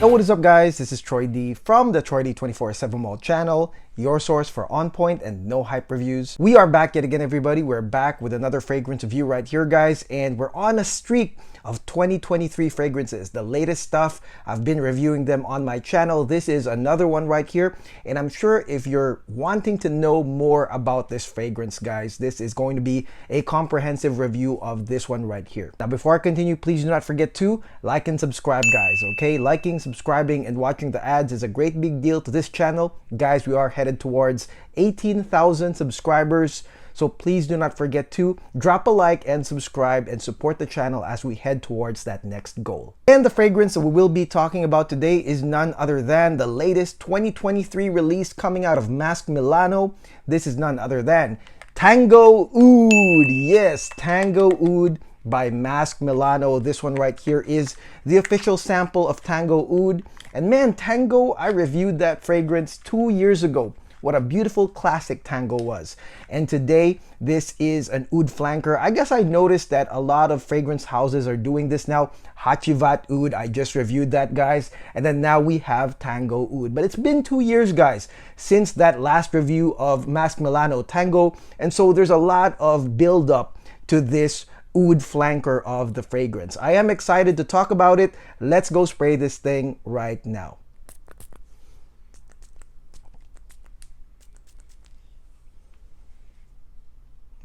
Yo, what is up guys? This is Troy D from the Troy D 24/7 Mall channel, your source for on-point and no hype reviews. We are back yet again, everybody. We're back with another fragrance review right here, guys, and we're on a streak of 2023 fragrances, the latest stuff. I've been reviewing them on my channel. This is another one right here, and I'm sure if you're wanting to know more about this fragrance, guys, this is going to be a comprehensive review of this one right here. Now, before I continue, please do not forget to like and subscribe, guys, okay? Liking, subscribing, and watching the ads is a great big deal to this channel. Guys, we are headed towards 18,000 subscribers. So please do not forget to drop a like and subscribe and support the channel as we head towards that next goal. And the fragrance that we will be talking about today is none other than the latest 2023 release coming out of Masque Milano. This is none other than Tango Oud. Yes, Tango Oud by Masque Milano. This one right here is the official sample of Tango Oud. And man, Tango, I reviewed that fragrance 2 years ago. What a beautiful classic Tango was. And today, this is an Oud flanker. I guess I noticed that a lot of fragrance houses are doing this now. Hachivat Oud, I just reviewed that, guys. And then now we have Tango Oud. But it's been 2 years, guys, since that last review of Masque Milano Tango. And so there's a lot of build up to this Oud flanker of the fragrance. I am excited to talk about it. Let's go spray this thing right now.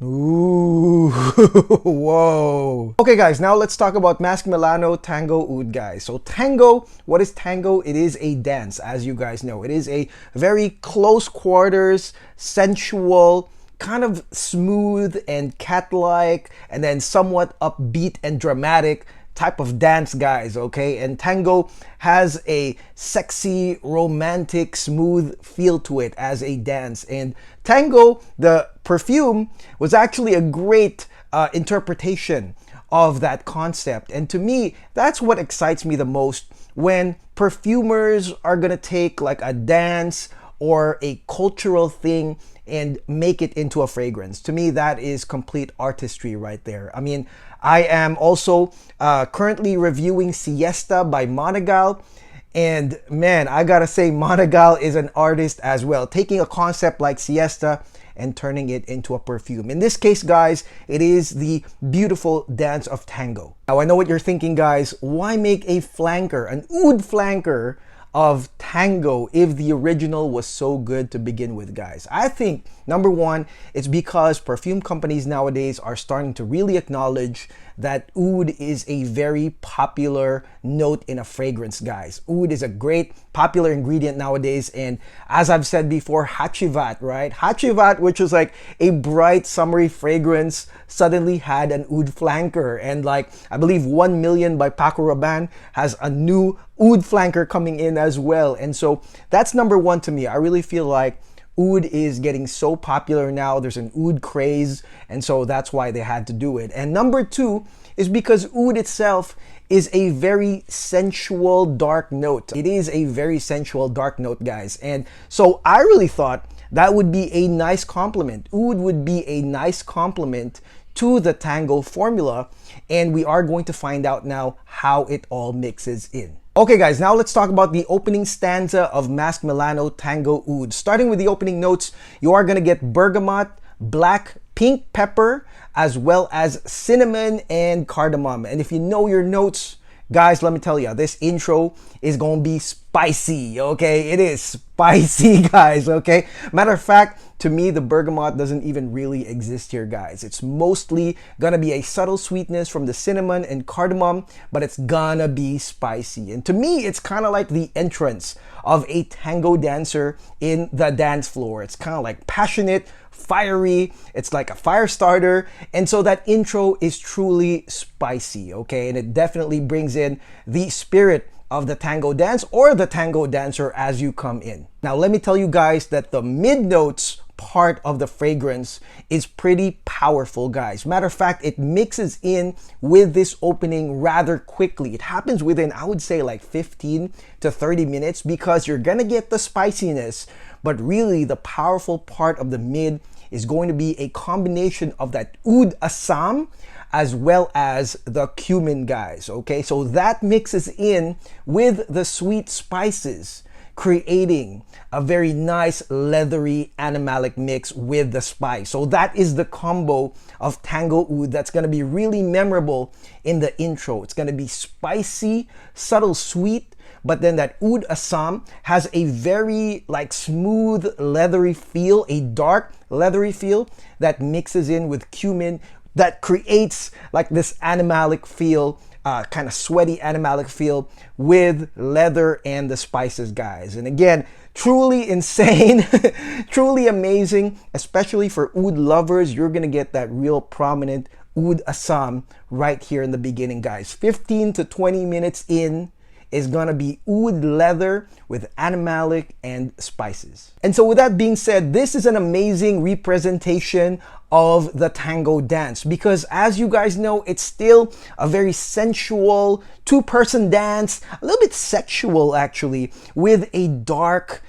Ooh, whoa. Okay guys, now let's talk about Masque Milano Tango Oud, guys. So Tango, what is Tango? It is a dance, as you guys know. It is a very close quarters, sensual, kind of smooth and cat-like, and then somewhat upbeat and dramatic type of dance, guys, okay? And Tango has a sexy, romantic, smooth feel to it as a dance. And Tango, the perfume, was actually a great interpretation of that concept. And to me, that's what excites me the most, when perfumers are gonna take like a dance or a cultural thing and make it into a fragrance. To me, that is complete artistry right there. I mean, I am also currently reviewing Siesta by Monagal. And man, I gotta say, Monagal is an artist as well, taking a concept like Siesta and turning it into a perfume. In this case, guys, it is the beautiful dance of Tango. Now, I know what you're thinking, guys. Why make a flanker, an Oud flanker, of Tango if the original was so good to begin with, guys? I think number one, it's because perfume companies nowadays are starting to really acknowledge that Oud is a very popular note in a fragrance, guys. Oud is a great popular ingredient nowadays, and as I've said before, Hachivat, right? Hachivat, which was like a bright summery fragrance, suddenly had an Oud flanker, and like I believe 1 Million by Paco Rabanne has a new Oud flanker coming in as well. And so that's number one to me. I really feel like Oud is getting so popular now. There's an Oud craze, and so that's why they had to do it. And number two is because Oud itself is a very sensual dark note. It is a very sensual dark note, guys. And so I really thought that would be a nice compliment. Oud would be a nice compliment to the Tango formula, and we are going to find out now how it all mixes in. Okay guys, now let's talk about the opening stanza of Masque Milano Tango Oud. Starting with the opening notes, you are gonna get bergamot, black, pink pepper, as well as cinnamon and cardamom. And if you know your notes, guys, let me tell you, this intro is gonna be spicy, okay? It is spicy, guys, okay? Matter of fact, to me, the bergamot doesn't even really exist here, guys. It's mostly gonna be a subtle sweetness from the cinnamon and cardamom, but it's gonna be spicy. And to me, it's kind of like the entrance of a tango dancer in the dance floor. It's kind of like passionate, fiery, it's like a fire starter, and so that intro is truly spicy, okay? And it definitely brings in the spirit of the tango dance or the tango dancer as you come in. Now let me tell you guys that the mid notes part of the fragrance is pretty powerful, guys. Matter of fact, it mixes in with this opening rather quickly. It happens within, I would say, like 15 to 30 minutes, because you're gonna get the spiciness, but really the powerful part of the mid is going to be a combination of that Oud Assam as well as the cumin, guys. Okay, so that mixes in with the sweet spices, creating a very nice leathery animalic mix with the spice. So that is the combo of Tango Oud that's going to be really memorable in the intro. It's going to be spicy, subtle sweet, but then that Oud Assam has a very like smooth leathery feel, a dark leathery feel that mixes in with cumin that creates like this animalic feel, kind of sweaty animalic feel with leather and the spices, guys. And again, truly insane, truly amazing, especially for oud lovers. You're gonna get that real prominent Oud Assam right here in the beginning, guys. 15 to 20 minutes in is gonna be oud leather with animalic and spices. And so with that being said, this is an amazing representation of the tango dance, because as you guys know, it's still a very sensual two-person dance, a little bit sexual actually, with a dark,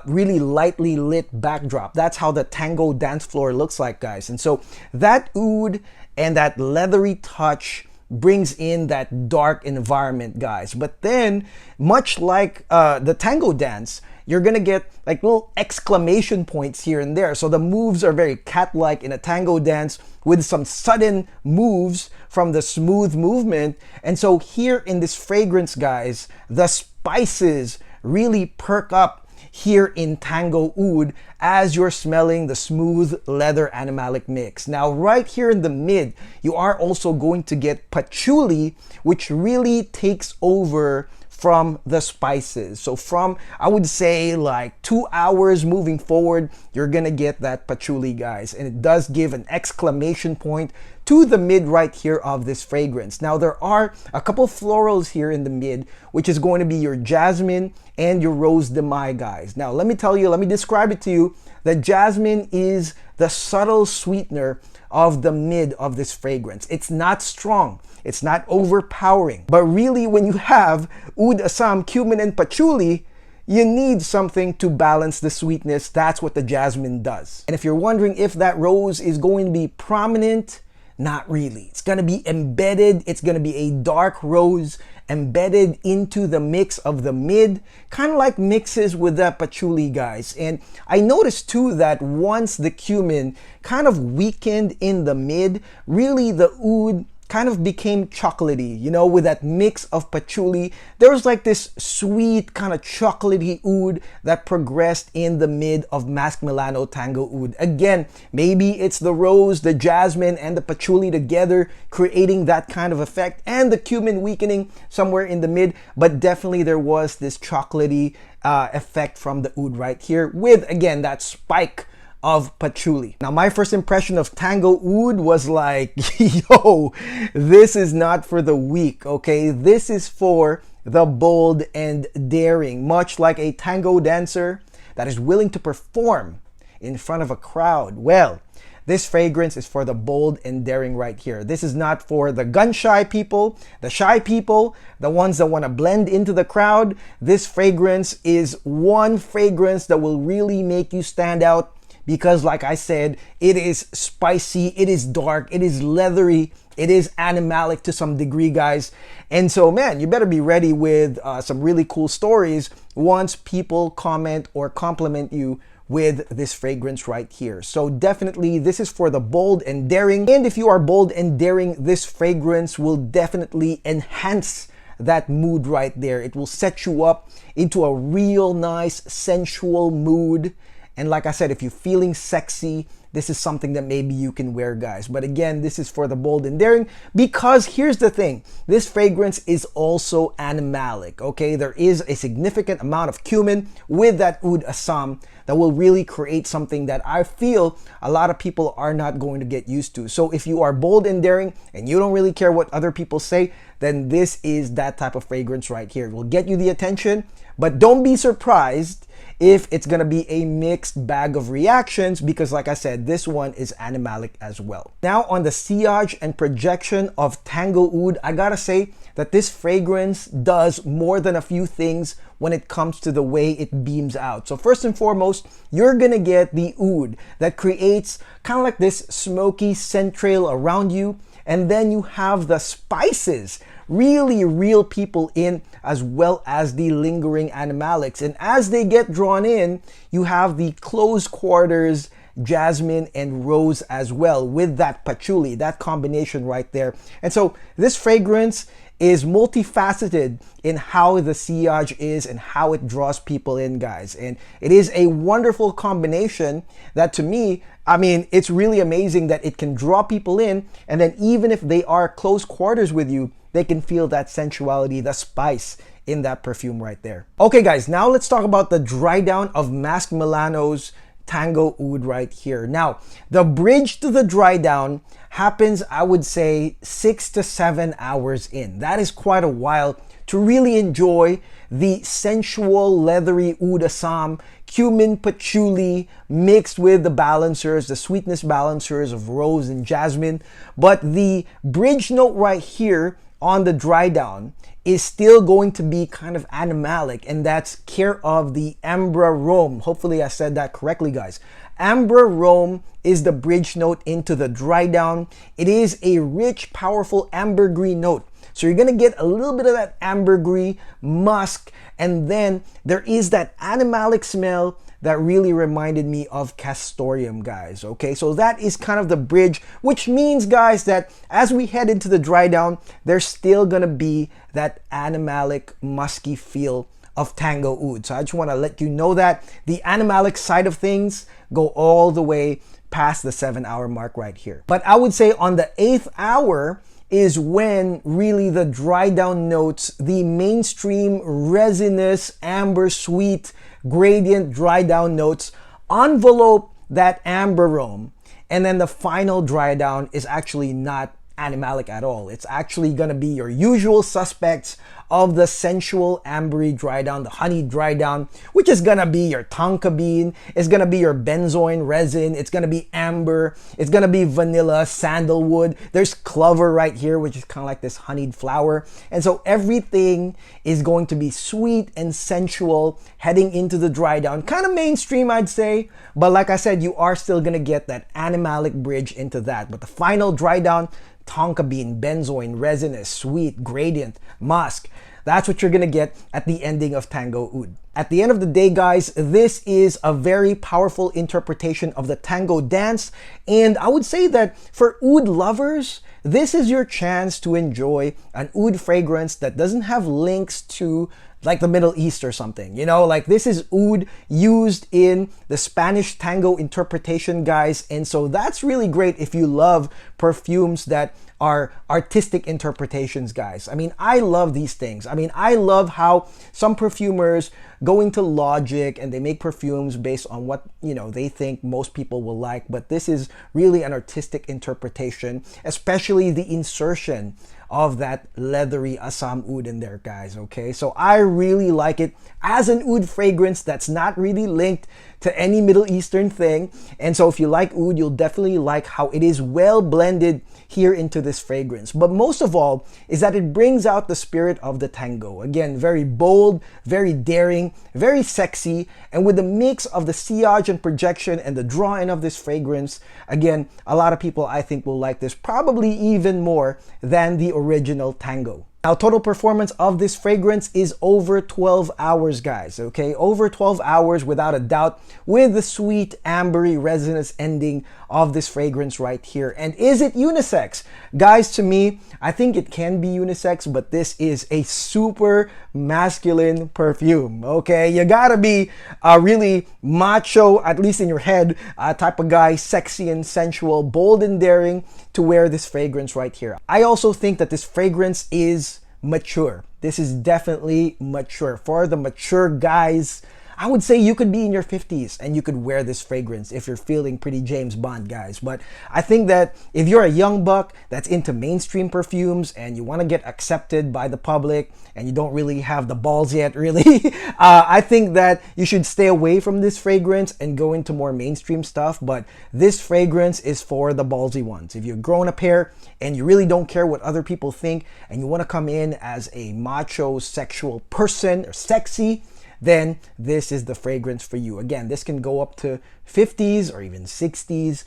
really lightly lit backdrop. That's how the tango dance floor looks like, guys. And so that oud and that leathery touch brings in that dark environment, guys. But then, much like the tango dance, you're gonna get like little exclamation points here and there. So the moves are very cat-like in a tango dance with some sudden moves from the smooth movement. And so here in this fragrance, guys, the spices really perk up here in Tango Oud as you're smelling the smooth leather animalic mix. Now, right here in the mid, you are also going to get patchouli, which really takes over from the spices. So from, I would say, like 2 hours moving forward, you're gonna get that patchouli, guys. And it does give an exclamation point to the mid right here of this fragrance. Now, there are a couple florals here in the mid, which is going to be your jasmine and your rose de mai, guys. Now, let me tell you, let me describe it to you. The jasmine is the subtle sweetener of the mid of this fragrance. It's not strong, it's not overpowering, but really when you have Oud Assam, cumin, and patchouli, you need something to balance the sweetness. That's what the jasmine does. And if you're wondering if that rose is going to be prominent, not really. It's gonna be embedded. It's gonna be a dark rose embedded into the mix of the mid, kind of like mixes with that patchouli, guys. And I noticed too that once the cumin kind of weakened in the mid, really the oud kind of became chocolatey, you know, with that mix of patchouli. There was like this sweet kind of chocolatey oud that progressed in the mid of Masque Milano Tango Oud. Again, maybe it's the rose, the jasmine, and the patchouli together creating that kind of effect, and the cumin weakening somewhere in the mid, but definitely there was this chocolatey effect from the oud right here with, again, that spike of patchouli. Now, my first impression of Tango Oud was like, yo, this is not for the weak, okay? This is for the bold and daring, much like a tango dancer that is willing to perform in front of a crowd. Well, this fragrance is for the bold and daring right here. This is not for the gun-shy people, the shy people, the ones that want to blend into the crowd. This fragrance is one fragrance that will really make you stand out, because like I said, it is spicy, it is dark, it is leathery, it is animalic to some degree, guys. And so, man, you better be ready with some really cool stories once people comment or compliment you with this fragrance right here. So definitely this is for the bold and daring. And if you are bold and daring, this fragrance will definitely enhance that mood right there. It will set you up into a real nice sensual mood. And like I said, if you're feeling sexy, this is something that maybe you can wear, guys. But again, this is for the bold and daring, because here's the thing. This fragrance is also animalic, okay? There is a significant amount of cumin with that Oud Assam that will really create something that I feel a lot of people are not going to get used to. So if you are bold and daring and you don't really care what other people say, then this is that type of fragrance right here. It will get you the attention, but don't be surprised if it's gonna be a mixed bag of reactions, because like I said, this one is animalic as well. Now on the sillage and projection of Tango Oud, I gotta say that this fragrance does more than a few things when it comes to the way it beams out. So first and foremost, you're gonna get the oud that creates kind of like this smoky scent trail around you, And then you have the spices, really reel people in, as well as the lingering animalics. And as they get drawn in, you have the close quarters jasmine and rose as well, with that patchouli, that combination right there. And so this fragrance is multifaceted in how the sillage is and how it draws people in, guys. And it is a wonderful combination that, to me, I mean, it's really amazing that it can draw people in, and then even if they are close quarters with you, they can feel that sensuality, the spice in that perfume right there. Okay guys, now let's talk about the dry down of Masque Milano's Tango Oud right here. Now, the bridge to the dry down happens, I would say, 6 to 7 hours in. That is quite a while to really enjoy the sensual, leathery oud assam, cumin patchouli mixed with the balancers, the sweetness balancers of rose and jasmine. But the bridge note right here on the dry down is still going to be kind of animalic, and that's care of the Ambra Rome. Hopefully I said that correctly, guys. Ambra Rome is the bridge note into the dry down. It is a rich, powerful ambergris note. So you're gonna get a little bit of that ambergris, musk, and then there is that animalic smell that really reminded me of castoreum, guys. Okay, so that is kind of the bridge, which means, guys, that as we head into the dry down, there's still gonna be that animalic, musky feel of Tango Oud. So I just want to let you know that the animalic side of things go all the way past the 7-hour mark right here. But I would say on the 8th hour is when really the dry down notes, the mainstream resinous, amber sweet, gradient dry down notes envelope that amber arome, and then the final dry down is actually not animalic at all. It's actually gonna be your usual suspects of the sensual ambery dry down, the honey dry down, which is gonna be your tonka bean, it's gonna be your benzoin resin, it's gonna be amber, it's gonna be vanilla, sandalwood, there's clover right here, which is kind of like this honeyed flower. And so everything is going to be sweet and sensual heading into the dry down, kind of mainstream, I'd say, but like I said, you are still gonna get that animalic bridge into that. But the final dry down, tonka bean, benzoin, resinous, sweet, gradient, musk. That's what you're gonna get at the ending of Tango Oud. At the end of the day, guys, this is a very powerful interpretation of the tango dance. And I would say that for oud lovers, this is your chance to enjoy an oud fragrance that doesn't have links to like the Middle East or something, you know, like this is oud used in the Spanish tango interpretation, guys. And so that's really great if you love perfumes that are artistic interpretations, guys. I mean, I love these things. I mean, I love how some perfumers go into logic and they make perfumes based on what, you know, they think most people will like. But this is really an artistic interpretation, especially the insertion of that leathery Assam oud in there, guys. Okay, so I really like it as an oud fragrance that's not really linked to any Middle Eastern thing. And so if you like oud, you'll definitely like how it is well blended here into this fragrance. But most of all is that it brings out the spirit of the tango. Again, very bold, very daring, very sexy, and with the mix of the sillage and projection and the draw-in of this fragrance, again, a lot of people I think will like this probably even more than the original tango. Now, total performance of this fragrance is over 12 hours, guys, okay? Over 12 hours without a doubt, with the sweet, ambery, resinous ending of this fragrance right here. And is it unisex? Guys, to me, I think it can be unisex, but this is a super masculine perfume, okay? You gotta be a really macho, at least in your head, type of guy, sexy and sensual, bold and daring to wear this fragrance right here. I also think that this fragrance is mature. This is definitely mature. For the mature guys, I would say you could be in your 50s and you could wear this fragrance if you're feeling pretty James Bond, guys. But I think that if you're a young buck that's into mainstream perfumes and you want to get accepted by the public and you don't really have the balls yet, really, I think that you should stay away from this fragrance and go into more mainstream stuff. But this fragrance is for the ballsy ones. If you've grown up here and you really don't care what other people think and you want to come in as a macho sexual person or sexy, then this is the fragrance for you. Again, this can go up to 50s or even 60s.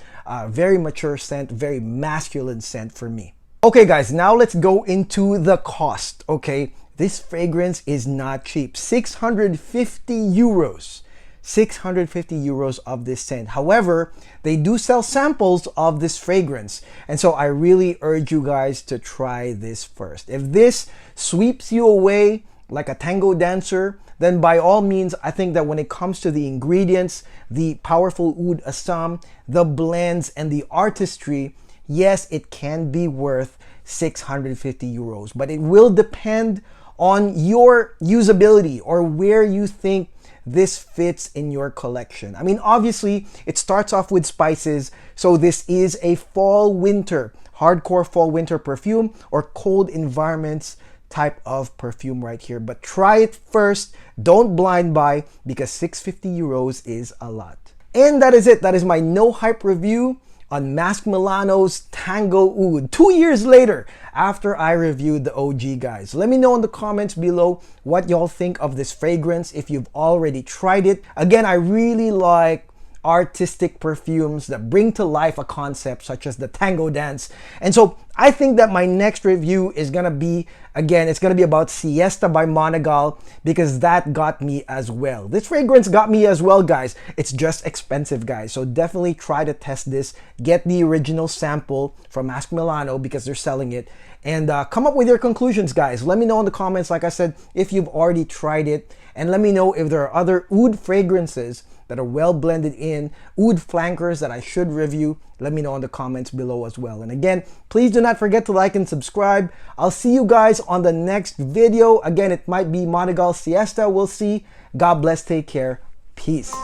Very mature scent, very masculine scent for me. Okay guys, now let's go into the cost, okay? This fragrance is not cheap. 650 euros. 650 euros of this scent. However, they do sell samples of this fragrance. And so I really urge you guys to try this first. If this sweeps you away like a tango dancer, then by all means, I think that when it comes to the ingredients, the powerful oud assam, the blends, and the artistry, yes, it can be worth 650 euros, but it will depend on your usability or where you think this fits in your collection. I mean, obviously, it starts off with spices, so this is a fall-winter, hardcore fall-winter perfume or cold environments type of perfume right here. But try it first, don't blind buy, because 650 euros is a lot. And that is it. That is my no hype review on Masque Milano's Tango Oud 2 years later after I reviewed the OG, guys. Let me know in the comments below what y'all think of this fragrance if you've already tried it. Again, I really like artistic perfumes that bring to life a concept such as the tango dance. And so I think that my next review is gonna be, again, it's gonna be about Siesta by Monagal, because that got me as well. This fragrance got me as well, guys. It's just expensive, guys. So definitely try to test this. Get the original sample from Masque Milano because they're selling it. And come up with your conclusions, guys. Let me know in the comments, like I said, if you've already tried it. And let me know if there are other oud fragrances that are well blended in, oud flankers that I should review. Let me know in the comments below as well. And again, please do not forget to like and subscribe. I'll see you guys on the next video. Again, it might be Monagal Siesta. We'll see. God bless. Take care. Peace.